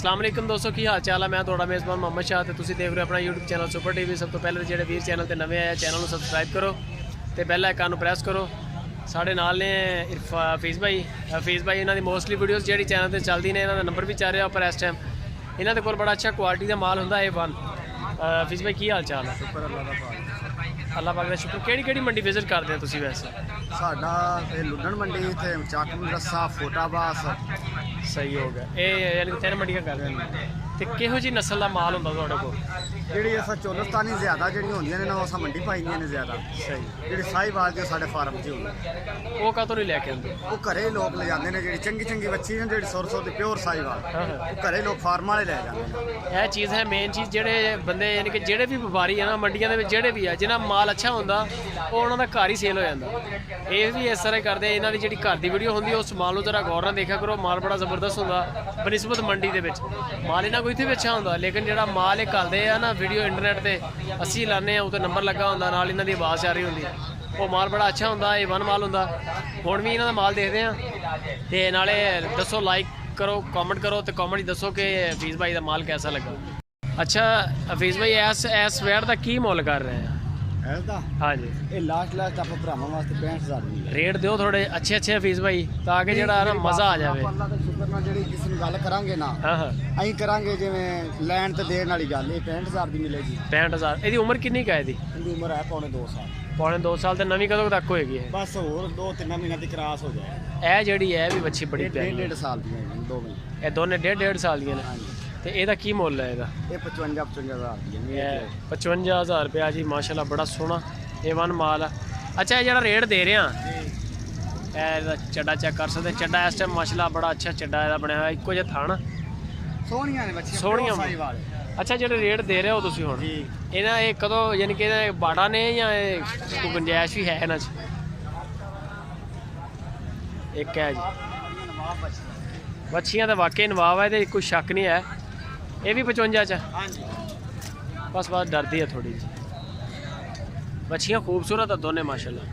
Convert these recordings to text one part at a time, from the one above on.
अस्सलाम वालेकुम दोस्तों, की हाल चाल है। मैं थोड़ा मेज़बान मोहम्मद शाह ते तुसीं देख रहे हो अपना यूट्यूब चैनल सुपर टीवी। सब तो पहले जो वीर चैनल ते नवे आए चैनल को सबसक्राइब करो तो बेल आइकन को प्रेस करो। साढ़े नाल ने हफीज़ भाई इन्हों की मोस्टली वीडियोज़ जी चैनल पर चलती ने, इन्हों नंबर भी चल रहा पर इस टाइम इन्हों के कोल बड़ा अच्छा क्वालिटी का माल होंगे A1। हफीज़ भाई की हाल चाल है? अल्लाह पाक का शुक्र। केड़ी मंडी विजिट करते हैं तुसीं? वैसे साडा लुडन मंडी ते चक रस्सा फोटाबास। सही हो गया। ये यानी कि 3 मंडियां कर रहे हैं। तो किहो जी नस्ल का माल होंदा तुहाडे कोल? जिहड़ी अस चोलस्तानी ज़्यादा जिहड़ी होंदियां ने अस मंडी पाईंदियां ने ज़्यादा। सही। जिहड़ी साहिवाल जो साडे फार्म च होंदी वो कातों नहीं लैके आंदे? वो घरे लोग ले जाते हैं। जिहड़ी चंगी चंगी बच्ची ने जिहड़ी 100 दी प्योर साहिवाल वो घरे लोग फार्म वाले ले जाते हैं। यह चीज़ है मेन चीज़। जेडे बंदे यानी कि जेडे भी व्यापारी है ना मंडियां दे विच जेडे भी है जिन्हां माल अच्छा होंदा वो उन्हां दा घर ही सेल हो जाता। ये भी इस तरह करते। इन्हां दी जिहड़ी घर दी वीडियो होंदी उस माल नूं जरा गौर नाल देखा करो। माल बड़ा जबरदस्त होंदा बनिस्बत मंडी दे विच। माल इन्हां कोई इत्थे भी अच्छा होंदा, लेकिन जिहड़ा माल ये घलदे आ ना वीडियो इंटरनेट ते असीं लाने उत्ते नंबर लगा होंदा, नाल इन्हां दी आवाज़ आ रही होंदी, वो माल बड़ा अच्छा होंदा। A1 माल होंदा। हुण भी इन्हां दा माल देखदे आ ते नाले दसो, लाइक करो, कमेंट करो तो कमेंट दसो कि हफीज़ भाई का माल कैसा लगा। अच्छा हफीज़ भाई इस वेयर का की मुल कर रहे हैं? हाँ जी, ये लास्ट आप भरावां वास्ते 65,000 दी रेट दिओ थोड़े अच्छे हफीज़ भाई ताकि जिहड़ा ना मज़ा आ जाए। अल्लाह दे शुक्र नाल जिहड़ी जिस नूं गल करांगे ना असीं करांगे जिवें लैण ते देण वाली गल। ये 65,000 दी मिलेगी। 65,000। इसकी उम्र कितनी का है? इहदी उम्र है पौने 2 साल। पौने 2 साल। तो नवीं कदों तक होएगी? बस होर 2-3 महीने की क्रॉस हो जाए। यह जिहड़ी है भी बच्ची बड़ी प्यारी। 1.5 साल दी है 2 महीने। ये दोने 1.5 साल दी ने। तो ਇਹਦਾ ਕੀ ਮੁੱਲ ਹੈ ਇਹਦਾ? ਇਹ 55,000 ਦੀ ਹੈ। 55,000 रुपया जी। माशाल्लाह बड़ा सोहना A1 माल है। अच्छा ये जरा रेट दे रहे हैं चड्डा चेक कर सकते। चड्डा इस टाइम माशाल्लाह बड़ा अच्छा चड्डा ਇਹਦਾ ਬਣਿਆ ਹੋਇਆ, ਇੱਕੋ ਜਿਹਾ ਥਾਣ ਸੋਹਣੀਆਂ ਨੇ ਬੱਚੀਆਂ ਸੋਹਣੀਆਂ। ਸਾਹੀਵਾਲ। अच्छा ਜਿਹੜੇ ਰੇਟ ਦੇ ਰਹੇ ਹੋ ਤੁਸੀਂ ਹੁਣ ਇਹਨਾਂ ਇਹ ਕਦੋਂ ਯਾਨੀ ਕਿ ਇਹਨਾਂ ਬਾੜਾ ਨੇ ਜਾਂ ਇਹ ਕੋਈ ਗੁੰਜਾਇਸ਼ ਵੀ ਹੈ ਇਹਨਾਂ 'ਚ? ਇੱਕ ਹੈ ਜੀ ਬੱਚੀਆਂ ਤਾਂ ਵਾਕਈ ਨਵਾਬ ਹੈ ਤੇ ਕੋਈ ਸ਼ੱਕ ਨਹੀਂ ਹੈ। ਇਹ ਵੀ 55 ਚ? ਹਾਂਜੀ बस डरती है थोड़ी जी। बच्चियाँ खूबसूरत है दोनों माशाल्लाह।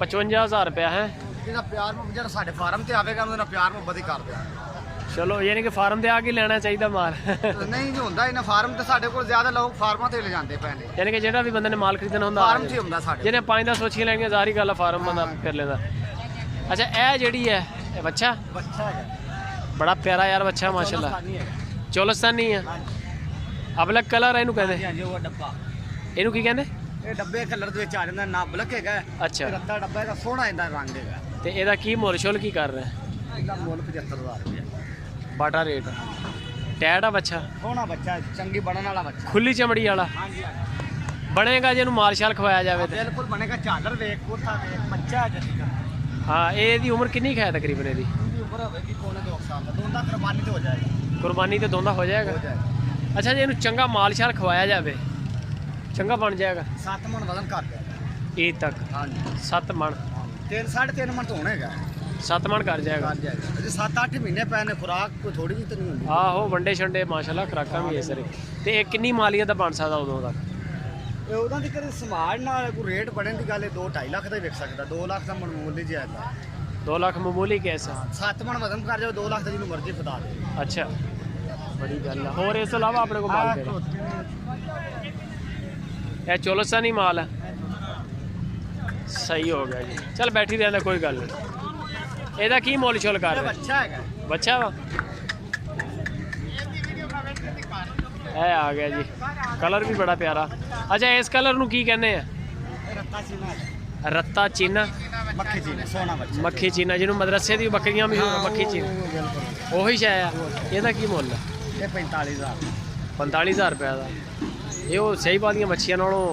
55,000 रुपया है। ਜਿਹਦਾ ਪਿਆਰ ਮੁਹੱਬਤ ਜਿਹੜਾ ਸਾਡੇ ਫਾਰਮ ਤੇ ਆਵੇਗਾ ਉਹਦੇ ਨਾਲ ਪਿਆਰ ਮੁਹੱਬਤ ਹੀ ਕਰਦੇ ਆ। चलो यानी कि फार्म ते आके लेना चाहिए माल। ਨਹੀਂ ਜੀ ਹੁੰਦਾ ਇਹਨਾਂ ਫਾਰਮ ਤੇ ਸਾਡੇ ਕੋਲ ਜ਼ਿਆਦਾ ਲੋਕ ਫਾਰਮਾਂ ਤੇ ਲੈ ਜਾਂਦੇ ਪਏ ਨੇ। यानी कि जेड़ा भी बंदे ने माल खरीदना होंदा ਫਾਰਮ 'ਚ ਹੀ ਹੁੰਦਾ ਸਾਡੇ। ਜਿਹਨੇ 5-10 ਬੱਚੀਆਂ ਲੈਣੀਆਂ ਜ਼ਾਹਰੀ ਗੱਲ ਹੈ फार्म बंदा फिर लेंदा। अच्छा ਇਹ ਜਿਹੜੀ है बच्चा ਬੱਚਾ ਹੈ बड़ा प्यारा यार बच्चा माशाल्लाह। चोलस्तानी है। अबलक कलर है इनू कहते? ਹਾਂਜੀ ਉਹ ਡੱਬਾ इनू की कहते? ਇਹ ਡੱਬੇ ਕਲਰ ਦੇ ਵਿੱਚ ਆ ਜਾਂਦਾ ਨਾ ਬਲਕ ਹੈਗਾ। अच्छा ਰੱਤਾ ਡੱਬਾ ਇਹਦਾ ਸੋਹਣਾ ਇਹਦਾ ਰੰਗ ਹੈਗਾ। ਤੇ ਇਹਦਾ ਕੀ ਮੁੱਲ ਸ਼ੁੱਲ ਕੀ ਕਰ ਰਿਹਾ? ਇਹਦਾ ਮੁੱਲ 75,000 ਰੁਪਏ। बाटा रेट टैड आ बच्चा? ਸੋਹਣਾ ਬੱਚਾ ਚੰਗੀ ਬਣਨ ਵਾਲਾ ਬੱਚਾ। खुली चमड़ी वाला ਹਾਂਜੀ बनेगा जिन्हों माल शाल खवाया जाए तो? ਬਿਲਕੁਲ ਬਣੇਗਾ। ਝਾਲਰ ਵੇਖ ਕੋਠਾ ਵੇਖ ਬੱਚਾ ਜੱਸੀ। हाँ ये उम्र कितनी है तकरीबन? ਇਹਦੀ ਉਮਰ ਹੋਵੇਗੀ ਪੌਣੇ 2 ਸਾਲ ਦਾ। ਦੋਂਦਾ ਕੁਰਬਾਨੀ ਤੇ ਹੋ ਜਾਏਗਾ। कुर्बानी तो दोंदा हो जाएगा। अच्छा जी इन्हू चंगा माल शाल खवाया जाए चंगा बन जाएगा? 7 ਮਣ ਵਜ਼ਨ ਕਰ ਦਿਆ ईद तक? ਹਾਂਜੀ 7 मण 3.5 ਮਣ ਤੋਂ ਹੋਣੇਗਾ। 7 मण कर जाएगा। ਕਰ ਜਾਏਗਾ। ਜੇ 7-8 ਮਹੀਨੇ ਪਏ ਨੇ ਖੁਰਾਕ ਕੋਈ ਥੋੜੀ ਜਿਹੀ ਤਾਂ ਨਹੀਂ ਹੁੰਦੀ। आहो वंडे शंडे माशाल्लाह खुराकां भी इस तरह। तो ये कितनी मालियत दा बन सकदा उदों तक? ਇਹ ਉਹਨਾਂ ਦੀ ਕਦੇ ਸਮਾਜ ਨਾਲ ਕੋਈ ਰੇਟ ਬਣਨ ਦੀ ਗੱਲ ਹੈ। 2-2.5 ਲੱਖ ਦਾ ਹੀ ਵਿਕ ਸਕਦਾ। 2 ਲੱਖ ਦਾ ਮੁੱਲ ਹੀ ਜਾਇਦਾ। 2 लाख मामूली कैसा? 7 ਮਣ ਵਜ਼ਨ ਕਰ ਜਾਓ 2 ਲੱਖ ਦਾ ਜਿਹਨੂੰ ਮਰਜ਼ੀ ਫਦਾ ਦੇ। अच्छा बड़ी गल है। और इस अलावा अपने को माल केड़ा? ये चोलस्तानी माल है। सही हो गया जी। चल बैठी रहना कोई गल नहीं। ਇਹਦਾ ਕੀ ਮੁੱਲ ਛੋਲ ਕਰ ਰਹੇ? ਬੱਚਾ ਹੈਗਾ। ਬੱਚਾ ਵਾ ਇਹ ਆ ਗਿਆ ਜੀ। ਕਲਰ ਵੀ ਬੜਾ ਪਿਆਰਾ। ਅੱਛਾ ਇਸ ਕਲਰ ਨੂੰ ਕੀ ਕਹਿੰਦੇ ਆ? ਰੱਤਾ ਚੀਨਾ ਰੱਤਾ ਚੀਨਾ? ਮੱਖੀ ਚੀਨਾ ਸੋਹਣਾ ਬੱਚਾ। ਮੱਖੀ ਚੀਨਾ ਜਿਹਨੂੰ ਮਦਰਸੇ ਦੀ ਬੱਕਰੀਆਂ ਵੀ ਮੱਖੀ ਚੀਨਾ ਉਹੀ ਸ਼ਾਇ ਆ। ਇਹਦਾ ਕੀ ਮੁੱਲ ਹੈ? ਇਹ 45,000 45,000 ਰੁਪਏ ਦਾ। ਇਹ ਉਹ ਸਹੀ ਵਾਲੀਆਂ ਮੱਛੀਆਂ ਨਾਲੋਂ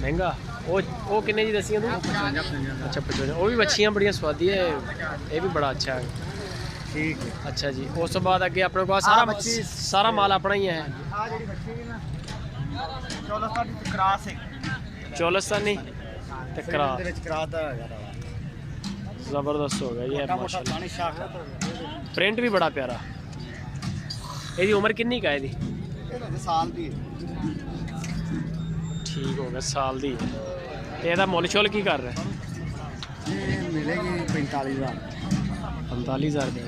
ਮਹਿੰਗਾ। ਉਹ ਕਿੰਨੇ ਦੀ ਦੱਸੀਆਂ ਤੂੰ? 55। अच्छा 55। वो भी मच्छियाँ बड़िया स्वादी है। ये भी बड़ा अच्छा है। ਠੀਕ ਹੈ। अच्छा जी उस तो बाद अगे अपने को सारा माल अपना ही है। ਆ ਜਿਹੜੀ ਬੱਚੀ ਹੈ ਨਾ ਚੋਲਸਤਾਨੀ ਦੀ ਕਰਾਸ ਹੈ। चोलस्तानी ते करा ਦੇ ਵਿੱਚ ਕਰਾਸ ਦਾ ਹੈਗਾ। जबरदस्त हो गया ये माशाल्लाह। ਪਾਣੀ ਸ਼ਾਖ प्रिंट भी बड़ा प्यारा। ਇਹਦੀ उम्र कितनी का है? ਇਹਦਾ ਸਾਲ ਦੀ ठीक हो गया साल दी। ਇਹਦਾ ਮੁੱਲ ਛੋਲ ਕੀ ਕਰ ਰਿਹਾ? ਇਹ ਮਿਲੇਗੀ 45,000। 45,000 ਦੀ।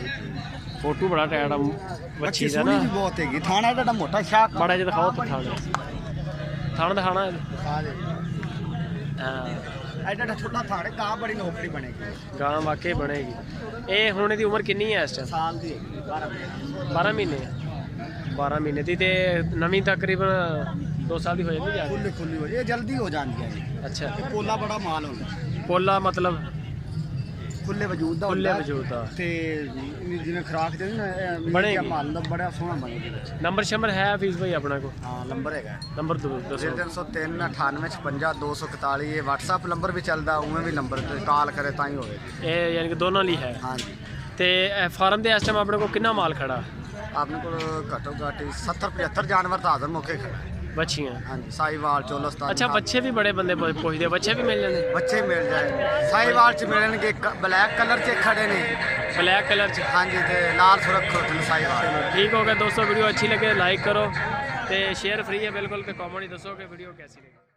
ਫੋਟੋ ਬੜਾ ਟਾਇਟ ਆ ਬੱਚੀ ਬੱਚੀ ਦਾ ਸੋਹਣੀ ਨਾ। ਵੀ ਬਹੁਤ ਹੈਗੀ, ਥਾਣਾ ਇਹਦਾ ਮੋਟਾ ਸ਼ਾਕ ਮਾੜਾ ਜਿਹਾ ਦਿਖਾਓ ਤੇ ਥਾਣ ਦਿਖਾਣਾ ਦਿਖਾ ਦੇ। ਹਾਂ ਐਡਾ ਛੋਟਾ ਥਾਣੇ ਕਾਂ ਬੜੀ ਨੌਕਰੀ ਬਣੇਗੀ। ਗਾਂ ਵਾਕਈ ਬਣੇਗੀ। ਇਹ ਹੁਣ ਇਹਦੀ ਉਮਰ ਕਿੰਨੀ ਹੈ ਇਸ ਟਾਈਮ? ਸਾਲ ਦੀ ਹੈਗੀ 12 ਮਹੀਨੇ 12 ਮਹੀਨੇ 12 ਮਹੀਨੇ ਦੀ ਤੇ ਨਵੀਂ ਤਕਰੀਬਨ 2 ਸਾਲ ਦੀ ਹੋ ਜਾਂਦੀ ਜਾ ਖੁੱਲੀ ਖੁੱਲੀ ਹੋ ਜੀ, ਇਹ ਜਲਦੀ ਹੋ ਜਾਂਦੀ ਹੈ ਜੀ। ਅੱਛਾ ਇਹ ਪੋਲਾ ਬੜਾ ਮਾਲ ਹੁੰਦਾ, ਪੋਲਾ ਮਤਲਬ ਖੁੱਲੇ ਵਜੂਦ ਦਾ ਖੁੱਲੇ ਹੁੰਦਾ ਵਜੂਦ ਦਾ। ਤੇ ਜਿਵੇਂ ਖਰਾਕ ਦੇ ਨਾ ਬਣੇਗੀ। ਮਾਲ ਹੁੰਦਾ ਬੜਾ ਸੋਹਣਾ ਬਣੇਗੀ ਵਿੱਚ। ਨੰਬਰ ਸ਼ੰਬਰ ਹੈ ਫੀਸ ਭਾਈ ਆਪਣਾ ਕੋ? ਹਾਂ ਨੰਬਰ ਹੈਗਾ ਨੰਬਰ ਦੱਸੋ। 0303 98 56 241। ਇਹ WhatsApp ਨੰਬਰ ਵੀ ਚੱਲਦਾ, ਉਵੇਂ ਵੀ ਨੰਬਰ ਤੇ ਕਾਲ ਕਰੇ ਤਾਂ ਹੀ ਹੋਵੇਗੀ। ਇਹ ਯਾਨੀ ਕਿ ਦੋਨੋਂ ਲਈ ਹੈ। ਹਾਂਜੀ ਤੇ ਫਾਰਮ ਦੇ ਇਸ ਟਾਈਮ ਆਪਣੇ ਕੋਲ ਕਿੰਨਾ ਮਾਲ ਖੜਾ? ਆਪਣੇ ਕੋਲ ਘੱਟੋ ਘੱਟ 70 75 ਜਾਨਵਰ ਤਾਂ ਹਾਜ਼ਰ ਮੌਕੇ ਖੜਾ ਹੈ। ਬੱਚੀਆਂ? ਹਾਂਜੀ ਸਾਈਵਾਲ ਚੋਲਸਤਾਨ। ਅੱਛਾ ਬੱਚੇ ਵੀ ਬੜੇ ਬੰਦੇ ਪੁੱਛਦੇ ਆ, ਬੱਚੇ ਵੀ ਮਿਲ ਜਾਂਦੇ? ਬੱਚੇ ਮਿਲ ਜਾਏ ਸਾਈਵਾਲ ਚ ਮਿਲਣਗੇ, ਬਲੈਕ ਕਲਰ ਚ ਖੜੇ ਨੇ। ਬਲੈਕ ਕਲਰ ਚ? ਹਾਂਜੀ ਤੇ ਲਾਲ ਸੁਰੱਖੋ ਸਾਈਵਾਲ। ठीक हो गया दोस्तों, वीडियो अच्छी लगे लाइक करो, तो शेयर फ्री है बिल्कुल, तो कमेंट ही दसो कि वीडियो कैसी लगी।